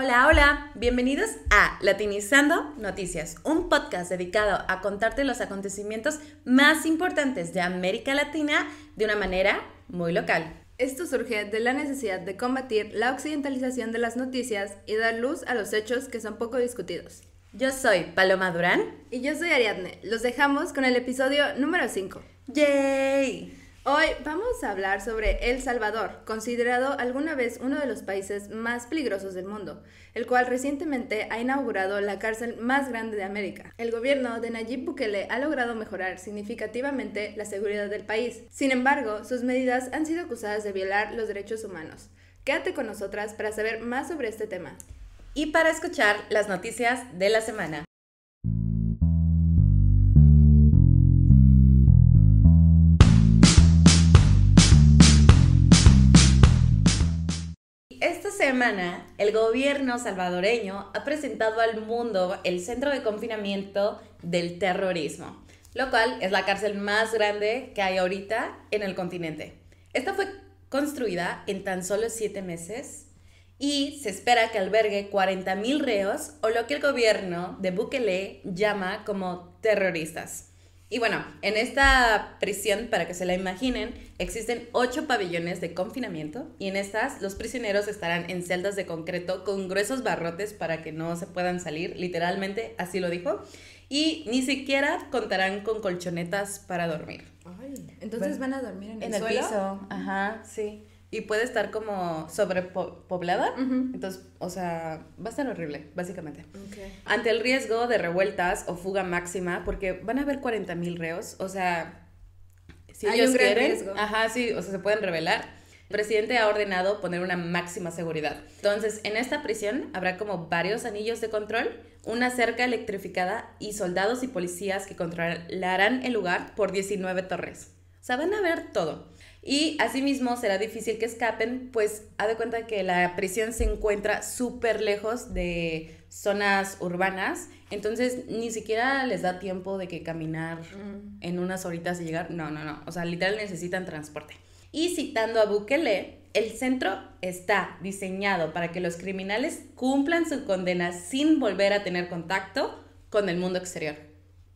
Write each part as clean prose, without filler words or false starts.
Hola, hola, bienvenidos a Latinizando Noticias, un podcast dedicado a contarte los acontecimientos más importantes de América Latina de una manera muy local. Esto surge de la necesidad de combatir la occidentalización de las noticias y dar luz a los hechos que son poco discutidos. Yo soy Paloma Durán. Y yo soy Ariadne. Los dejamos con el episodio número 5. ¡Yay! Hoy vamos a hablar sobre El Salvador, considerado alguna vez uno de los países más peligrosos del mundo, el cual recientemente ha inaugurado la cárcel más grande de América. El gobierno de Nayib Bukele ha logrado mejorar significativamente la seguridad del país. Sin embargo, sus medidas han sido acusadas de violar los derechos humanos. Quédate con nosotras para saber más sobre este tema. Y para escuchar las noticias de la semana. Esta semana, el gobierno salvadoreño ha presentado al mundo el centro de confinamiento del terrorismo, lo cual es la cárcel más grande que hay ahorita en el continente. Esta fue construida en tan solo 7 meses y se espera que albergue 40,000 reos, o lo que el gobierno de Bukele llama como terroristas. Y bueno, en esta prisión, para que se la imaginen, existen 8 pabellones de confinamiento y en estas los prisioneros estarán en celdas de concreto con gruesos barrotes para que no se puedan salir, literalmente así lo dijo, y ni siquiera contarán con colchonetas para dormir. Ay, entonces van a dormir en el suelo. piso. Ajá, sí. Y puede estar como sobrepoblada. Entonces, o sea, va a estar horrible, básicamente. Okay. Ante el riesgo de revueltas o fuga máxima, porque van a haber 40,000 reos, o sea, si hay ellos un gran quieren, riesgo. ajá, sí, o sea, se pueden rebelar. El presidente ha ordenado poner una máxima seguridad. Entonces, en esta prisión habrá como varios anillos de control, una cerca electrificada y soldados y policías que controlarán el lugar por 19 torres. O sea, van a ver todo. Y asimismo será difícil que escapen, pues haz de cuenta que la prisión se encuentra súper lejos de zonas urbanas, entonces ni siquiera les da tiempo de que caminar en unas horitas y llegar. No, o sea, literal necesitan transporte. Y citando a Bukele, el centro está diseñado para que los criminales cumplan su condena sin volver a tener contacto con el mundo exterior.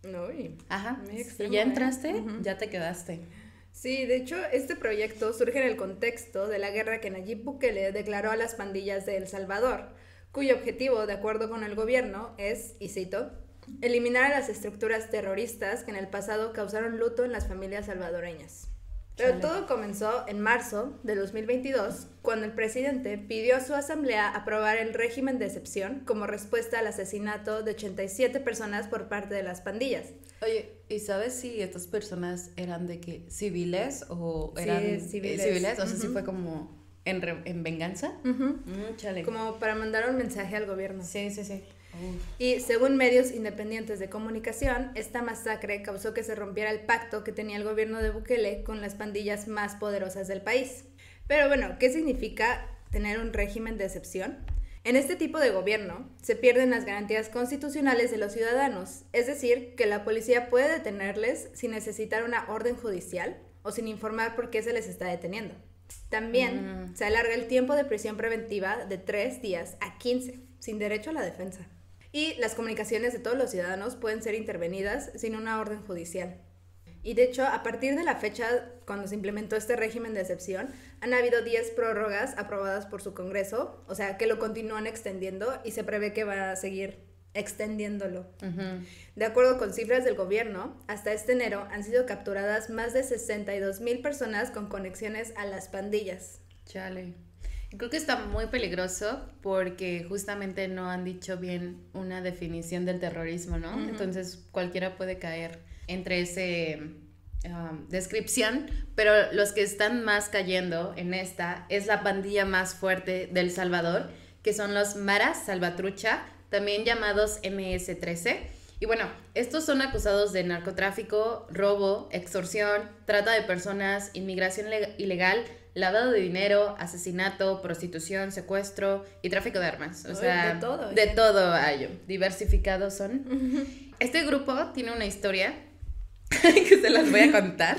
Uy, ajá, muy extremo, si ya entraste, ya te quedaste. Sí, de hecho, este proyecto surge en el contexto de la guerra que Nayib Bukele declaró a las pandillas de El Salvador, cuyo objetivo, de acuerdo con el gobierno, es, y cito, eliminar a las estructuras terroristas que en el pasado causaron luto en las familias salvadoreñas. Pero todo comenzó en marzo de 2022, cuando el presidente pidió a su asamblea aprobar el régimen de excepción como respuesta al asesinato de 87 personas por parte de las pandillas. Oye, ¿y sabes si estas personas eran de que civiles o eran civiles? O sea, sí fue como en venganza. Chale. Como para mandar un mensaje al gobierno. Sí. Y según medios independientes de comunicación, esta masacre causó que se rompiera el pacto que tenía el gobierno de Bukele con las pandillas más poderosas del país. Pero bueno, ¿qué significa tener un régimen de excepción? En este tipo de gobierno se pierden las garantías constitucionales de los ciudadanos, es decir, que la policía puede detenerles sin necesitar una orden judicial o sin informar por qué se les está deteniendo. También se alarga el tiempo de prisión preventiva de 3 días a 15, sin derecho a la defensa. Y las comunicaciones de todos los ciudadanos pueden ser intervenidas sin una orden judicial. Y de hecho, a partir de la fecha cuando se implementó este régimen de excepción, han habido 10 prórrogas aprobadas por su Congreso, o sea, que lo continúan extendiendo y se prevé que va a seguir extendiéndolo. De acuerdo con cifras del gobierno, hasta este enero han sido capturadas más de 62,000 personas con conexiones a las pandillas. Chale. Creo que está muy peligroso porque justamente no han dicho bien una definición del terrorismo, ¿no? Entonces cualquiera puede caer entre ese descripción, pero los que están más cayendo en esta es la pandilla más fuerte de El Salvador, que son los Maras Salvatrucha, también llamados MS-13. Y bueno, estos son acusados de narcotráfico, robo, extorsión, trata de personas, inmigración ilegal, lavado de dinero, asesinato, prostitución, secuestro y tráfico de armas. O sea, de todo hay. Diversificados son. Este grupo tiene una historia que se las voy a contar.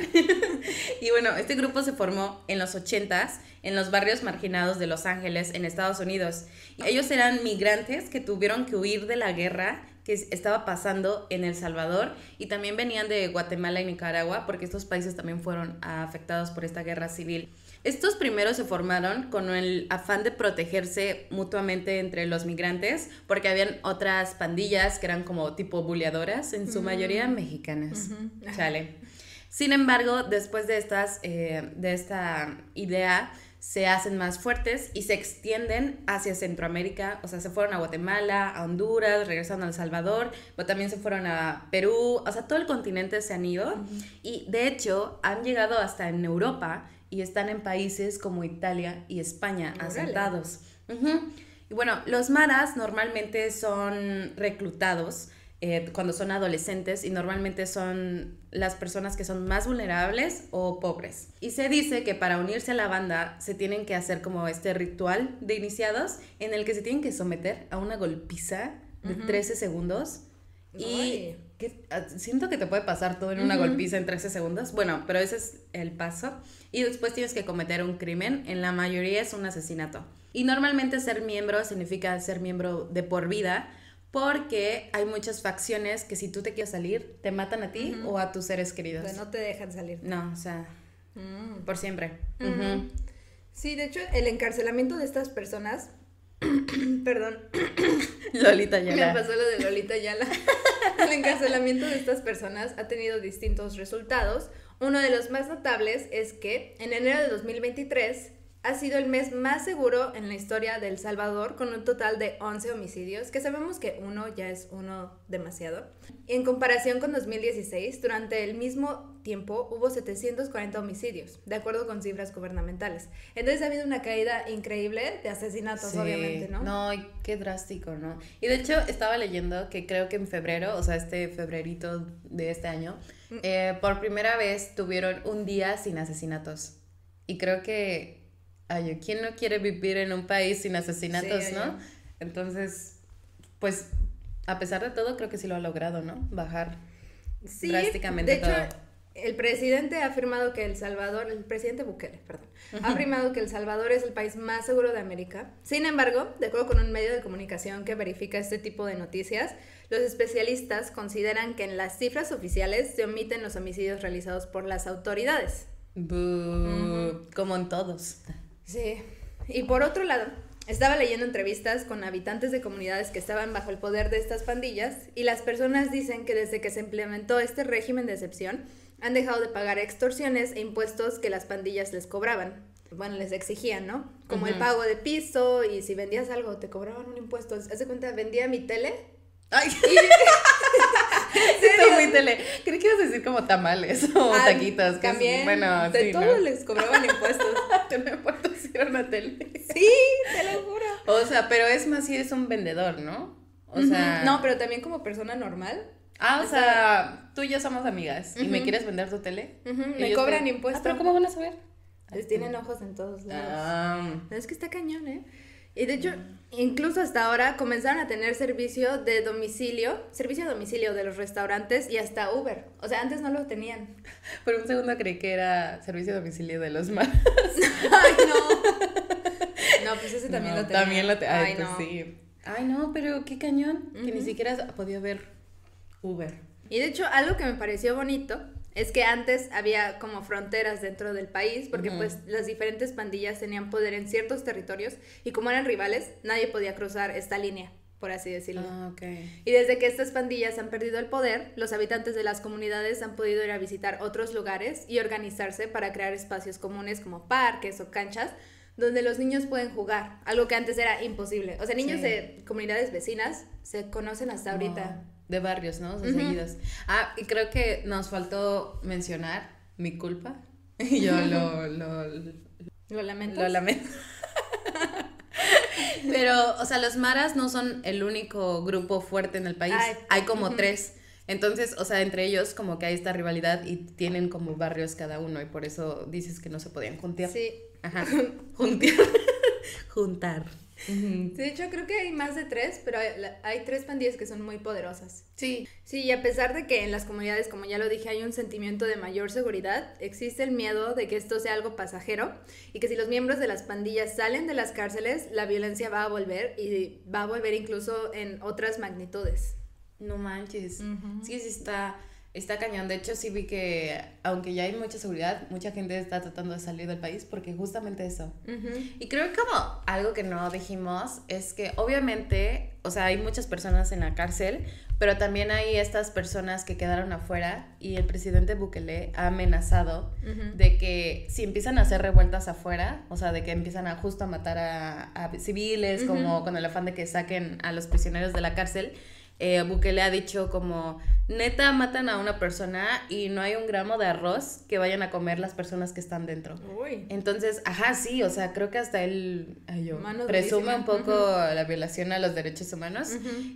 Y bueno, este grupo se formó en los 80s en los barrios marginados de Los Ángeles, en Estados Unidos. Ellos eran migrantes que tuvieron que huir de la guerra que estaba pasando en El Salvador, y también venían de Guatemala y Nicaragua, porque estos países también fueron afectados por esta guerra civil. Estos primeros se formaron con el afán de protegerse mutuamente entre los migrantes, porque habían otras pandillas que eran como tipo buleadoras, en su mayoría mexicanas. Chale. Sin embargo, después de esta idea, se hacen más fuertes y se extienden hacia Centroamérica. O sea, se fueron a Guatemala, a Honduras, regresaron a El Salvador, pero también se fueron a Perú. O sea, todo el continente se han ido. Y de hecho, han llegado hasta en Europa y están en países como Italia y España asentados. Y bueno, los maras normalmente son reclutados cuando son adolescentes, y normalmente son las personas que son más vulnerables o pobres. Y se dice que para unirse a la banda se tienen que hacer como este ritual de iniciados en el que se tienen que someter a una golpiza de 13 segundos. Y siento que te puede pasar todo en una golpiza en 13 segundos. Bueno, pero ese es el paso. Y después tienes que cometer un crimen. En la mayoría es un asesinato. Y normalmente ser miembro significa ser miembro de por vida, porque hay muchas facciones que si tú te quieres salir, te matan a ti o a tus seres queridos. Pero no te dejan salir. No, o sea, por siempre. Sí, de hecho, el encarcelamiento de estas personas... Perdón. Lolita Ayala. Me pasó lo de Lolita Ayala. El encarcelamiento de estas personas ha tenido distintos resultados. Uno de los más notables es que en enero de 2023... ha sido el mes más seguro en la historia de El Salvador, con un total de 11 homicidios, que sabemos que uno ya es uno demasiado. En comparación con 2016, durante el mismo tiempo hubo 740 homicidios, de acuerdo con cifras gubernamentales. Entonces ha habido una caída increíble de asesinatos, sí, obviamente, ¿no? No, qué drástico, ¿no? Y de hecho estaba leyendo que creo que en febrero, o sea, este febrerito de este año, por primera vez tuvieron un día sin asesinatos. Y creo que... Ay, ¿quién no quiere vivir en un país sin asesinatos, sí, no? Entonces, pues, a pesar de todo, creo que sí lo ha logrado, ¿no? Bajar drásticamente todo. De hecho, el presidente ha afirmado que El Salvador, el presidente Bukele, perdón, ha afirmado que El Salvador es el país más seguro de América. Sin embargo, de acuerdo con un medio de comunicación que verifica este tipo de noticias, los especialistas consideran que en las cifras oficiales se omiten los homicidios realizados por las autoridades. Como en todos. Sí, y por otro lado, estaba leyendo entrevistas con habitantes de comunidades que estaban bajo el poder de estas pandillas, y las personas dicen que desde que se implementó este régimen de excepción, han dejado de pagar extorsiones e impuestos que las pandillas les cobraban. Bueno, les exigían, ¿no? Como el pago de piso, y si vendías algo te cobraban un impuesto. Haz de cuenta, vendía mi tele. ¡Ay! Muy tele. Creí que ibas a decir como tamales o taquitos. Que también, bueno, de sí, todo, ¿no? Les cobraban impuestos. Te me puedo decir una tele. Sí, te lo juro. O sea, pero es más si eres un vendedor, ¿no? O sea... No, pero también como persona normal. O sea, tú y yo somos amigas y me quieres vender tu tele. Me cobran impuestos. ¿Pero cómo van a saber? Les tienen ojos en todos lados. Es que está cañón, ¿eh? Y de hecho, incluso hasta ahora comenzaron a tener servicio a domicilio de los restaurantes y hasta Uber. O sea, antes no lo tenían. Por un segundo creí que era servicio a domicilio de los maras. Ay, no. No, pues ese también lo tenía. También lo tenía. Ay, pues no. Sí. Ay, no, pero qué cañón. Que ni siquiera podía ver Uber. Y de hecho, algo que me pareció bonito es que antes había como fronteras dentro del país, porque pues las diferentes pandillas tenían poder en ciertos territorios, y como eran rivales, nadie podía cruzar esta línea, por así decirlo. Okay. Y desde que estas pandillas han perdido el poder, los habitantes de las comunidades han podido ir a visitar otros lugares y organizarse para crear espacios comunes como parques o canchas, donde los niños pueden jugar, algo que antes era imposible. O sea, niños de comunidades vecinas se conocen hasta ahorita. De barrios, ¿no? O sea, seguidos. Y creo que nos faltó mencionar mi culpa. Y yo ¿Lo lamento? Lo lamento. Pero, o sea, los maras no son el único grupo fuerte en el país. Hay como 3. Entonces, o sea, entre ellos como que hay esta rivalidad y tienen como barrios cada uno, y por eso dices que no se podían juntar. Sí. Ajá. Juntar. De hecho, creo que hay más de 3, pero hay 3 pandillas que son muy poderosas. Sí. Sí, y a pesar de que en las comunidades, como ya lo dije, hay un sentimiento de mayor seguridad, existe el miedo de que esto sea algo pasajero y que si los miembros de las pandillas salen de las cárceles, la violencia va a volver y va a volver incluso en otras magnitudes. No manches. Sí, está cañón. De hecho, sí vi que, aunque ya hay mucha seguridad, mucha gente está tratando de salir del país porque justamente eso. Y creo que como algo que no dijimos es que obviamente, o sea, hay muchas personas en la cárcel, pero también hay estas personas que quedaron afuera y el presidente Bukele ha amenazado de que si empiezan a hacer revueltas afuera, o sea, de que empiezan a justo a matar a civiles, como con el afán de que saquen a los prisioneros de la cárcel, Bukele ha dicho como, neta, matan a una persona y no hay un gramo de arroz que vayan a comer las personas que están dentro. Uy. Entonces, sí, o sea, creo que hasta él Mano presume durísima. un poco la violación a los derechos humanos.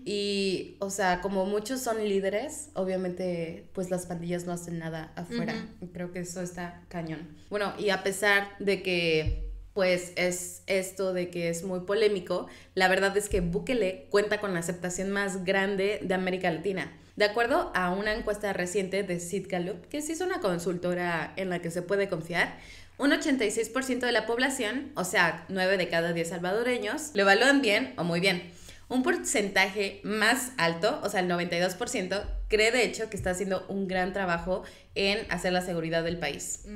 Y, o sea, como muchos son líderes, obviamente, pues las pandillas no hacen nada afuera. Creo que eso está cañón. Bueno, y a pesar de que pues es esto de que es muy polémico, la verdad es que Bukele cuenta con la aceptación más grande de América Latina. De acuerdo a una encuesta reciente de Sid Gallup, que sí es una consultora en la que se puede confiar, un 86% de la población, o sea, 9 de cada 10 salvadoreños, lo evalúan bien o muy bien. Un porcentaje más alto, o sea, el 92%, cree de hecho que está haciendo un gran trabajo en hacer la seguridad del país.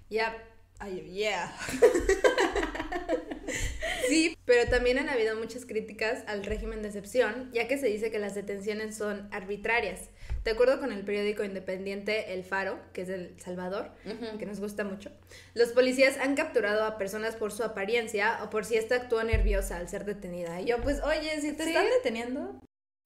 Yeah. Sí, pero también han habido muchas críticas al régimen de excepción, ya que se dice que las detenciones son arbitrarias. De acuerdo con el periódico independiente El Faro, que es de El Salvador, que nos gusta mucho, los policías han capturado a personas por su apariencia o por si ésta actuó nerviosa al ser detenida. Y yo, pues, oye, si te están deteniendo.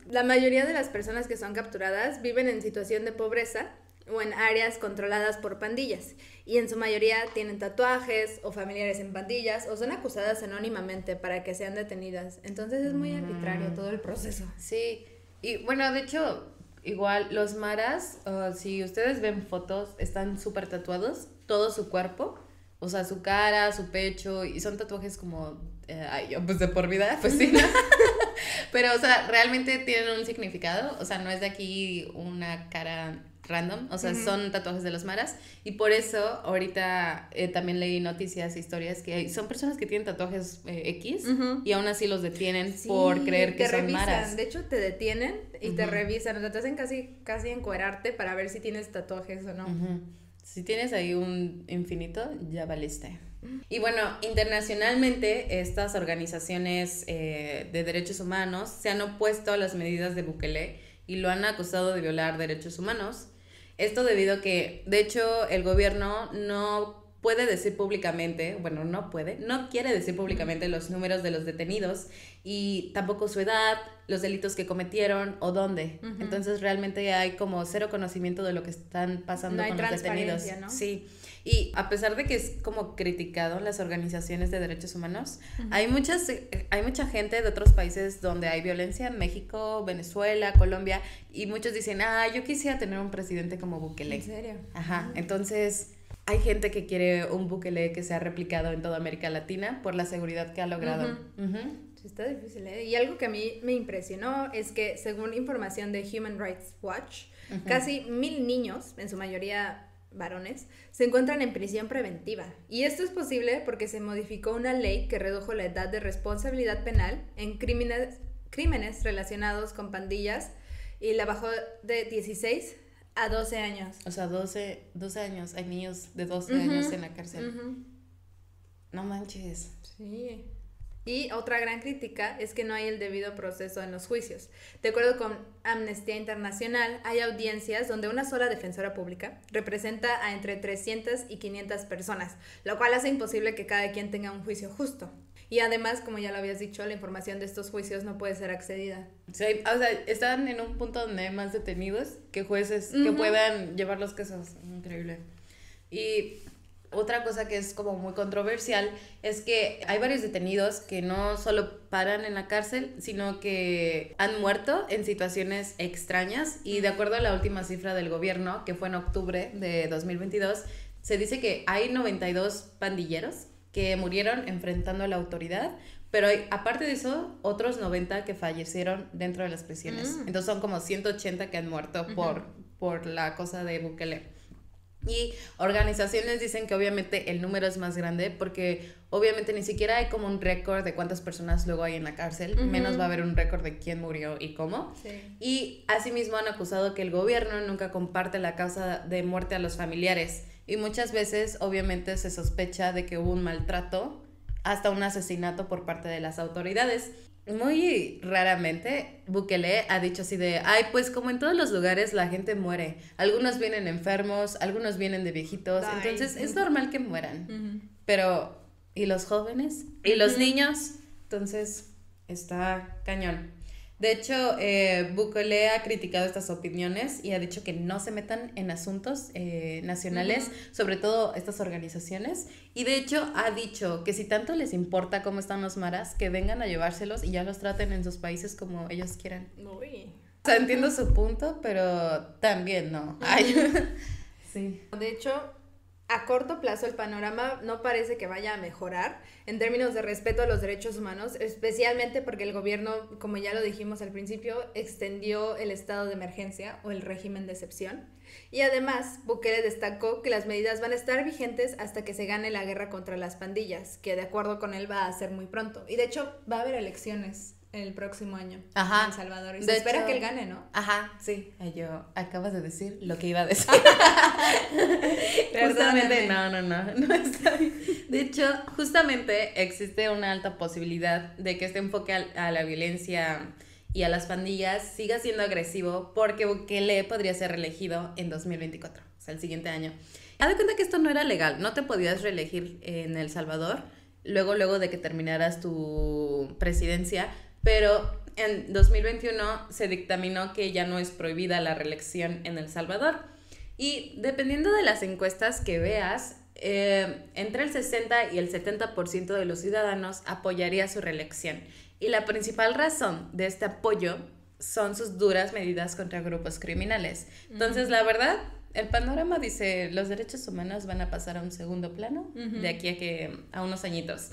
La mayoría de las personas que son capturadas viven en situación de pobreza o en áreas controladas por pandillas, y en su mayoría tienen tatuajes o familiares en pandillas o son acusadas anónimamente para que sean detenidas. Entonces es muy arbitrario todo el proceso. Sí, y bueno, de hecho, igual los maras, si ustedes ven fotos, están súper tatuados, todo su cuerpo, o sea, su cara, su pecho, y son tatuajes como, pues de por vida, pues sí, ¿no? Pero, o sea, realmente tienen un significado, o sea, no es de aquí una cara random, o sea, son tatuajes de los maras, y por eso ahorita también leí noticias, historias que son personas que tienen tatuajes X y aún así los detienen por creer que son maras. De hecho, te detienen y te revisan, o sea, te hacen casi encuerarte para ver si tienes tatuajes o no. Si tienes ahí un infinito, ya valiste. Y bueno, internacionalmente estas organizaciones de derechos humanos se han opuesto a las medidas de Bukele y lo han acusado de violar derechos humanos. Esto debido a que, de hecho, el gobierno no puede decir públicamente, bueno, no quiere decir públicamente los números de los detenidos y tampoco su edad, los delitos que cometieron o dónde. Entonces realmente hay como cero conocimiento de lo que están pasando con los detenidos, ¿no? Sí. Y a pesar de que es como criticado las organizaciones de derechos humanos, hay mucha gente de otros países donde hay violencia, México, Venezuela, Colombia, y muchos dicen, yo quisiera tener un presidente como Bukele. ¿En serio? Entonces hay gente que quiere un Bukele que sea replicado en toda América Latina por la seguridad que ha logrado. Sí, está difícil, ¿eh? Y algo que a mí me impresionó es que, según información de Human Rights Watch, casi 1,000 niños, en su mayoría varones, se encuentran en prisión preventiva. Y esto es posible porque se modificó una ley que redujo la edad de responsabilidad penal en crímenes relacionados con pandillas y la bajó de 16 a 12 años. O sea, 12 años. Hay niños de 12 años en la cárcel. No manches. Sí. Y otra gran crítica es que no hay el debido proceso en los juicios. De acuerdo con Amnistía Internacional, hay audiencias donde una sola defensora pública representa a entre 300 y 500 personas, lo cual hace imposible que cada quien tenga un juicio justo. Y además, como ya lo habías dicho, la información de estos juicios no puede ser accedida. Sí, o sea, están en un punto donde hay más detenidos que jueces que puedan llevar los casos. Increíble. Y otra cosa que es como muy controversial es que hay varios detenidos que no solo paran en la cárcel, sino que han muerto en situaciones extrañas. Y de acuerdo a la última cifra del gobierno, que fue en octubre de 2022, se dice que hay 92 pandilleros que murieron enfrentando a la autoridad pero hay, aparte de eso, otros 90 que fallecieron dentro de las prisiones. Entonces son como 180 que han muerto por la cosa de Bukele. Y organizaciones dicen que obviamente el número es más grande porque obviamente ni siquiera hay como un récord de cuántas personas luego hay en la cárcel, menos va a haber un récord de quién murió y cómo. Sí. Y asimismo han acusado que el gobierno nunca comparte la causa de muerte a los familiares y muchas veces obviamente se sospecha de que hubo un maltrato, hasta un asesinato por parte de las autoridades. Muy raramente Bukele ha dicho así de, ay, pues como en todos los lugares la gente muere. Algunos vienen enfermos, algunos vienen de viejitos, entonces es normal que mueran. Pero, ¿y los jóvenes? ¿Y los niños? Entonces, está cañón. De hecho, Bukele ha criticado estas opiniones y ha dicho que no se metan en asuntos nacionales, sobre todo estas organizaciones. Y de hecho ha dicho que si tanto les importa cómo están los maras, que vengan a llevárselos y ya los traten en sus países como ellos quieran. Uy. O sea, entiendo su punto, pero también no. Ay. Sí. De hecho, a corto plazo el panorama no parece que vaya a mejorar en términos de respeto a los derechos humanos, especialmente porque el gobierno, como ya lo dijimos al principio, extendió el estado de emergencia o el régimen de excepción. Y además, Bukele destacó que las medidas van a estar vigentes hasta que se gane la guerra contra las pandillas, que de acuerdo con él va a ser muy pronto. Y de hecho va a haber elecciones el próximo año en El Salvador. Y se espera que él gane, ¿no? Ajá, sí. Yo, acabas de decir lo que iba a decir. Justamente, no está bien. De hecho, justamente existe una alta posibilidad de que este enfoque a la violencia y a las pandillas siga siendo agresivo porque Bukele podría ser reelegido en 2024, o sea, el siguiente año. Haz de cuenta que esto no era legal, no te podías reelegir en El Salvador luego de que terminaras tu presidencia, pero en 2021 se dictaminó que ya no es prohibida la reelección en El Salvador. Y dependiendo de las encuestas que veas, entre el 60 y el 70% de los ciudadanos apoyaría su reelección. Y la principal razón de este apoyo son sus duras medidas contra grupos criminales. Entonces, la verdad, el panorama dice, los derechos humanos van a pasar a un segundo plano de aquí a unos añitos.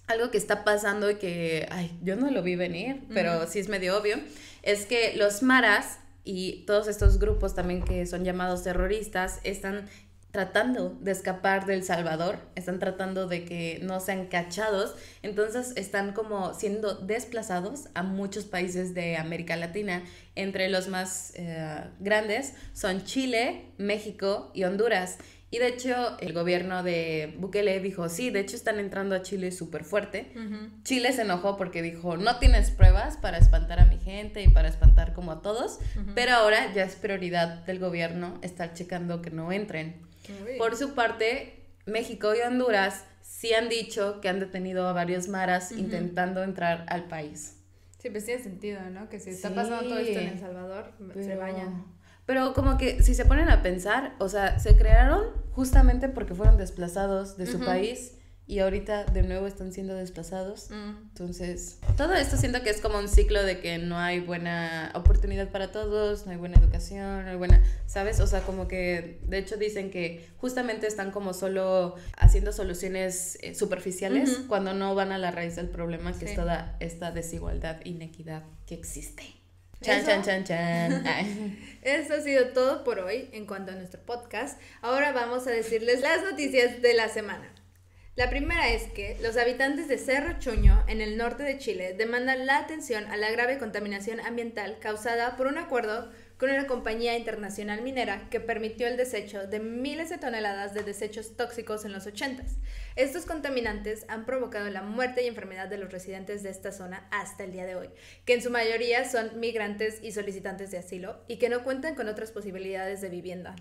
Algo que está pasando y que, yo no lo vi venir, pero sí es medio obvio, es que los maras y todos estos grupos también que son llamados terroristas están tratando de escapar de El Salvador, están tratando de que no sean cachados, entonces están como siendo desplazados a muchos países de América Latina. Entre los más grandes son Chile, México y Honduras. Y de hecho, el gobierno de Bukele dijo, sí, de hecho están entrando a Chile súper fuerte. Chile se enojó porque dijo, no tienes pruebas para espantar a mi gente y para espantar como a todos, pero ahora ya es prioridad del gobierno estar checando que no entren. Por su parte, México y Honduras sí han dicho que han detenido a varios maras intentando entrar al país. Sí, pues tiene sentido, ¿no? Que si está pasando todo esto en El Salvador, se vayan. Pero como que si se ponen a pensar, o sea, se crearon justamente porque fueron desplazados de su país y ahorita de nuevo están siendo desplazados. Entonces, todo esto siento que es como un ciclo de que no hay buena oportunidad para todos, no hay buena educación, no hay buena, ¿sabes? O sea, como que de hecho dicen que justamente están como solo haciendo soluciones superficiales cuando no van a la raíz del problema, que es toda esta desigualdad, inequidad que existe. Chan. Eso ha sido todo por hoy en cuanto a nuestro podcast. Ahora vamos a decirles las noticias de la semana. La primera es que los habitantes de Cerro Chuño, en el norte de Chile, demandan la atención a la grave contaminación ambiental causada por un acuerdo con una compañía internacional minera que permitió el desecho de miles de toneladas de desechos tóxicos en los 80s. Estos contaminantes han provocado la muerte y enfermedad de los residentes de esta zona hasta el día de hoy, que en su mayoría son migrantes y solicitantes de asilo y que no cuentan con otras posibilidades de vivienda.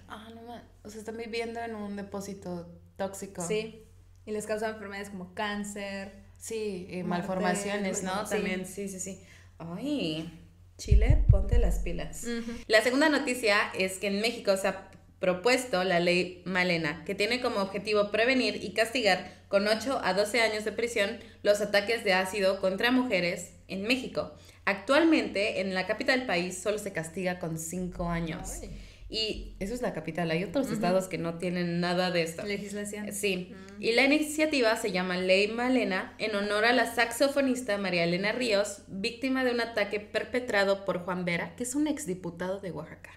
O sea, están viviendo en un depósito tóxico. Sí, y les causa enfermedades como cáncer. Sí, y malformaciones, ¿no? Sí. También, sí. Ay, Chile, ponte las pilas. La segunda noticia es que en México se ha propuesto la ley Malena, que tiene como objetivo prevenir y castigar con 8 a 12 años de prisión los ataques de ácido contra mujeres en México. Actualmente, en la capital del país solo se castiga con 5 años. Ay. Y eso es la capital. Hay otros estados que no tienen nada de esto. Legislación. Sí. Y la iniciativa se llama Ley Malena en honor a la saxofonista María Elena Ríos, víctima de un ataque perpetrado por Juan Vera, que es un exdiputado de Oaxaca.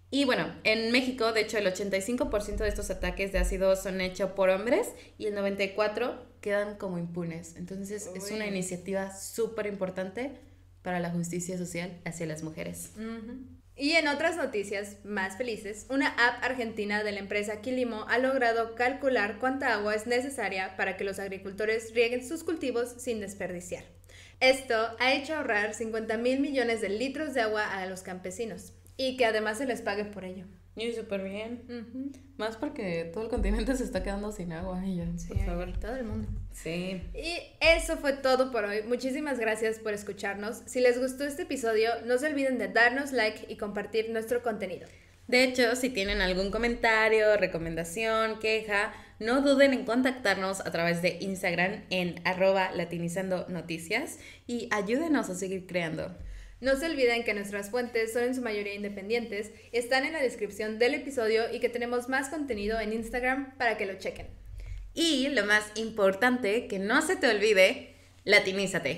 Y bueno, en México, de hecho, el 85% de estos ataques de ácido son hechos por hombres y el 94% quedan como impunes. Entonces, es una iniciativa súper importante para la justicia social hacia las mujeres. Y en otras noticias más felices, una app argentina de la empresa Quilimo ha logrado calcular cuánta agua es necesaria para que los agricultores rieguen sus cultivos sin desperdiciar. Esto ha hecho ahorrar 50.000 millones de litros de agua a los campesinos. Y que además se les pague por ello. Y súper bien. Más porque todo el continente se está quedando sin agua. Y ya, sí, por favor. todo el mundo. Sí. Y eso fue todo por hoy. Muchísimas gracias por escucharnos. Si les gustó este episodio, no se olviden de darnos like y compartir nuestro contenido. De hecho, si tienen algún comentario, recomendación, queja, no duden en contactarnos a través de Instagram en @latinizandonoticias y ayúdenos a seguir creando. No se olviden que nuestras fuentes son en su mayoría independientes, están en la descripción del episodio y que tenemos más contenido en Instagram para que lo chequen. Y lo más importante, que no se te olvide, latinízate.